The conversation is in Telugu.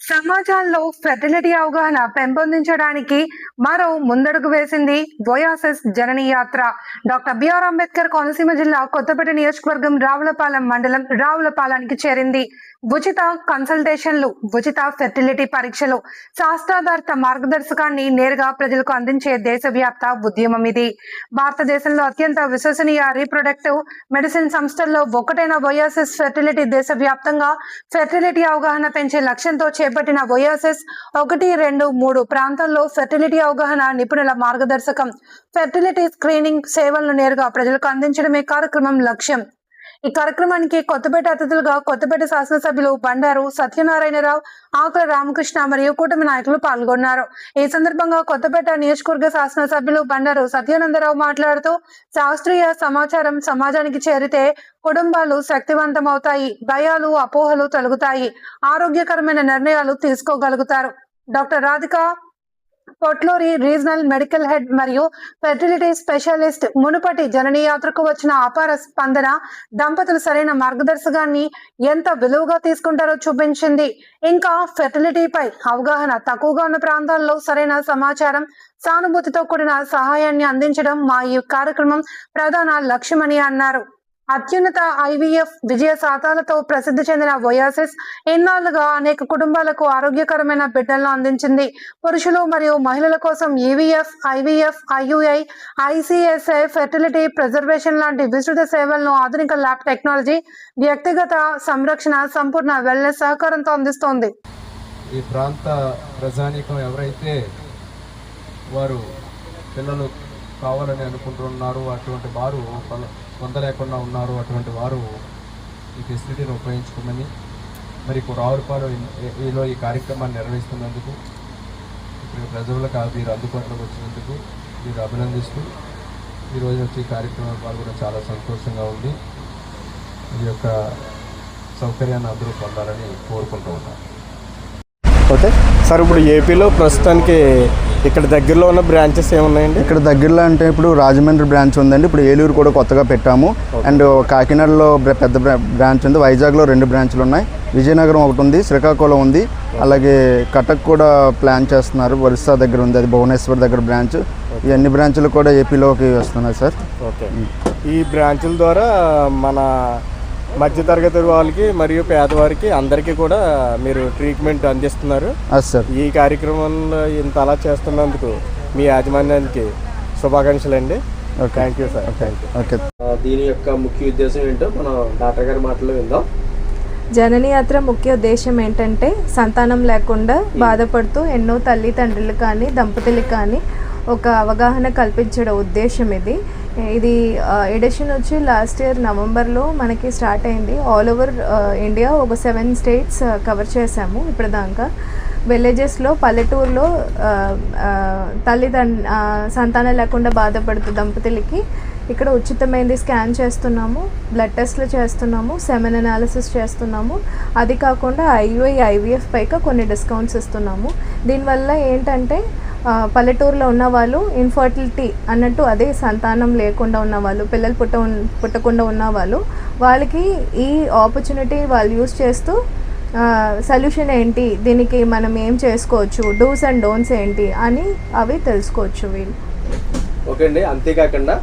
సమాజంలో ఫెర్టిలిటీ అవగాహన పెంపొందించడానికి మరో ముందడుగు వేసింది వోయాసిస్ జననీ యాత్ర. డాక్టర్ బిఆర్ అంబేద్కర్ కోనసీమ జిల్లా కొత్తపేట నియోజకవర్గం రావులపాలెం మండలం రావులపాలెనికి చేరింది. ఉచిత కన్సల్టేషన్లు, ఉచిత ఫెర్టిలిటీ పరీక్షలు, శాస్త్రాధారిత మార్గదర్శకాన్ని నేరుగా ప్రజలకు అందించే దేశవ్యాప్త ఉద్యమం ఇది. భారతదేశంలో అత్యంత విశ్వసనీయ రీప్రొడక్టివ్ మెడిసిన్ సంస్థల్లో ఒకటైన వోయాసిస్ ఫెర్టిలిటీ దేశవ్యాప్తంగా ఫెర్టిలిటీ అవగాహన పెంచే లక్ష్యంతో చేపట్టిన వోయాసిస్ 1, 2, 3 ప్రాంతాల్లో ఫెర్టిలిటీ అవగాహన నిపుణుల మార్గదర్శకం, ఫెర్టిలిటీ స్క్రీనింగ్ సేవలను నేరుగా ప్రజలకు అందించడమే కార్యక్రమం లక్ష్యం. ఈ కార్యక్రమానికి కొత్తపేట అతిథులుగా కొత్తపేట శాసనసభ్యులు బండారు సత్యనారాయణరావు, ఆకుల రామకృష్ణ మరియు కూటమి నాయకులు పాల్గొన్నారు. ఈ సందర్భంగా కొత్తపేట నియోజకవర్గ శాసనసభ్యులు బండారు సత్యానందరావు మాట్లాడుతూ, శాస్త్రీయ సమాచారం సమాజానికి చేరితే కుటుంబాలు శక్తివంతమవుతాయి, భయాలు అపోహలు తొలగుతాయి, ఆరోగ్యకరమైన నిర్ణయాలు తీసుకోగలుగుతారు. Doctor Radhika Potluri regional medical head మరియు ఫెర్టిలిటీ స్పెషలిస్ట్ మునుపటి జననీ యాత్రకు వచ్చిన అపార స్పందన దంపతులు సరైన మార్గదర్శకాన్ని ఎంత విలువగా తీసుకుంటారో చూపించింది. ఇంకా ఫెర్టిలిటీపై అవగాహన తక్కువగా ఉన్న ప్రాంతాల్లో సరైన సమాచారం, సానుభూతితో కూడిన సహాయాన్ని అందించడం మా ఈ కార్యక్రమం ప్రధాన లక్ష్యమని అన్నారు. అత్యున్నత ఐవీఎఫ్ విజయ శాతాలతో ప్రసిద్ధి చెందిన వోయాసిస్ ఎన్నాళ్లుగా అనేక కుటుంబాలకు ఆరోగ్యకరమైన బిడ్డలను అందించింది. పురుషులు మరియు మహిళల కోసం EVF, IVF, IUI, ICSI, fertility preservation లాంటి విస్తృత సేవలను ఆధునిక ల్యాబ్ టెక్నాలజీ, వ్యక్తిగత సంరక్షణ, సంపూర్ణ వెల్నెస్ సహకారంతో అందిస్తోంది. ఈ ప్రాంత ప్రజానీకం ఎవరైతే వారు పిల్లలు కావాలని అనుకుంటున్నారు, అటువంటి వారు పొందలేకుండా ఉన్నారు, అటువంటి వారు ఈ ఫెసిలిటీని ఉపయోగించుకోమని మరి రావులపాలెంలో ఈ కార్యక్రమాన్ని నిర్వహిస్తున్నందుకు, ఇక్కడ ప్రజలకు మీరు అందుబాటులోకి వచ్చినందుకు మీరు అభినందిస్తూ ఈరోజు వచ్చి ఈ కార్యక్రమాలు పాల్గొనడం చాలా సంతోషంగా ఉంది. ఈ యొక్క సౌకర్యాన్ని అందరూ పొందాలని కోరుకుంటూ ఉంటాను. ఓకే సార్, ఇప్పుడు ఏపీలో ప్రస్తుతానికి ఇక్కడ దగ్గరలో ఉన్న బ్రాంచెస్ ఏమున్నాయండి? ఇక్కడ దగ్గరలో అంటే ఇప్పుడు రాజమండ్రి బ్రాంచ్ ఉందండి, ఇప్పుడు ఏలూరు కూడా కొత్తగా పెట్టాము. అండ్ కాకినాడలో పెద్ద బ్రాంచ్ ఉంది, వైజాగ్లో 2 బ్రాంచ్లు ఉన్నాయి, విజయనగరం ఒకటి ఉంది, శ్రీకాకుళం ఉంది, అలాగే కటక్ కూడా ప్లాన్ చేస్తున్నారు, ఒరిస్సా దగ్గర ఉంది, అది భువనేశ్వర్ దగ్గర బ్రాంచ్. ఈ అన్ని బ్రాంచ్లు కూడా ఏపీలోకి వస్తున్నాయి సార్. ఓకే, ఈ బ్రాంచుల ద్వారా మన మధ్యతరగతి వాళ్ళకి మరియు పేదవారికి అందరికీ కూడా మీరు ట్రీట్మెంట్ అందిస్తున్నారు సార్. ఈ కార్యక్రమంలో ఇంత అలా చేస్తున్నందుకు మీ యాజమాన్యానికి శుభాకాంక్షలు అండి. Thank you sir. Thank you. Okay, దీని యొక్క ముఖ్య ఉద్దేశం ఏంటో మనం డాక్టర్ గారి మాటలో విందాం. జననీ యాత్ర ముఖ్య ఉద్దేశం ఏంటంటే, సంతానం లేకుండా బాధపడుతూ ఎన్నో తల్లిదండ్రులు కానీ దంపతులకు కానీ ఒక అవగాహన కల్పించడం ఉద్దేశం ఇది ఎడిషన్ వచ్చి లాస్ట్ ఇయర్ నవంబర్లో మనకి స్టార్ట్ అయింది. ఆల్ ఓవర్ ఇండియా ఒక 7 స్టేట్స్ కవర్ చేసాము ఇప్పటిదాకా. విలేజెస్లో, పల్లెటూరులో సంతానం లేకుండా బాధపడుతూ దంపతులకి ఇక్కడ ఉచితమైనది స్కాన్ చేస్తున్నాము, బ్లడ్ టెస్ట్లు చేస్తున్నాము, సెమెన్ అనాలిసిస్ చేస్తున్నాము. అది కాకుండా ఐయుఐ, ఐవీఎఫ్ పైగా కొన్ని డిస్కౌంట్స్ ఇస్తున్నాము. దీనివల్ల ఏంటంటే పల్లెటూరులో ఉన్నవాళ్ళు ఇన్ఫర్టిలిటీ అన్నట్టు, అదే సంతానం లేకుండా ఉన్నవాళ్ళు, పిల్లలు పుట్టకుండా ఉన్నవాళ్ళు, వాళ్ళకి ఈ ఆపర్చునిటీ వాళ్ళు యూజ్ చేస్తూ సొల్యూషన్ ఏంటి, దీనికి మనం ఏం చేసుకోవచ్చు, డూస్ అండ్ డోంట్స్ ఏంటి అని అవి తెలుసుకోవచ్చు వీళ్ళు. ఓకే అండి. అంతేకాకుండా